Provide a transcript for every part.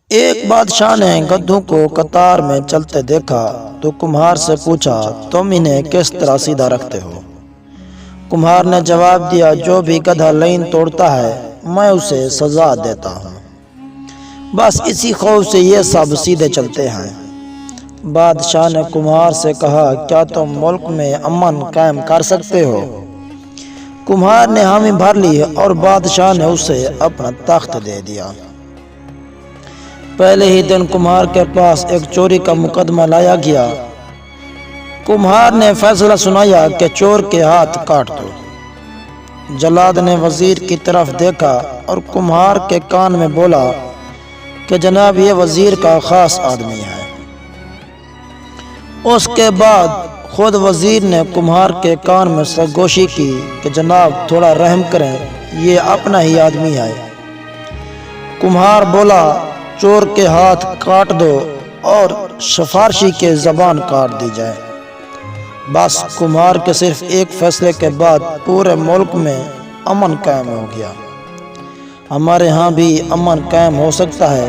ایک بادشاہ نے گدھوں کو قطار میں چلتے دیکھا تو کمہار سے پوچھا، تم انہیں کس طرح سیدھا رکھتے ہو؟ کمہار نے جواب دیا، جو بھی گدھا لائن توڑتا ہے میں اسے سزا دیتا ہوں، بس اسی خوف سے یہ سب سیدھے چلتے ہیں۔ بادشاہ نے کمہار سے کہا، کیا تم ملک میں امن قائم کر سکتے ہو؟ کمہار نے حامی بھر لی اور بادشاہ نے اسے اپنا تخت دے دیا۔ پہلے ہی دن کمہار کے پاس ایک چوری کا مقدمہ لایا گیا۔ کمہار نے فیصلہ سنایا کہ چور کے ہاتھ کاٹ دو۔ جلاد نے وزیر کی طرف دیکھا اور کمہار کے کان میں بولا کہ جناب یہ وزیر کا خاص آدمی ہے۔ اس کے بعد خود وزیر نے کمہار کے کان میں سرگوشی کی کہ جناب تھوڑا رحم کریں، یہ اپنا ہی آدمی ہے۔ کمہار بولا، چور کے ہاتھ کاٹ دو اور سفارشی کے زبان کاٹ دی جائے۔ بس کمہار کے صرف ایک فیصلے کے بعد پورے ملک میں امن قائم ہو گیا۔ ہمارے ہاں بھی امن قائم ہو سکتا ہے،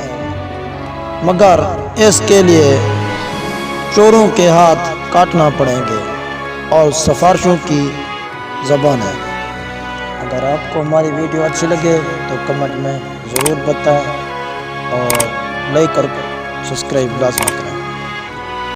مگر اس کے لیے چوروں کے ہاتھ کاٹنا پڑیں گے اور سفارشوں کی زبانیں۔ اگر آپ کو ہماری ویڈیو اچھی لگے تو کمنٹ میں ضرور بتائیں اور لائک اور سبسکرائب لازمی کریں۔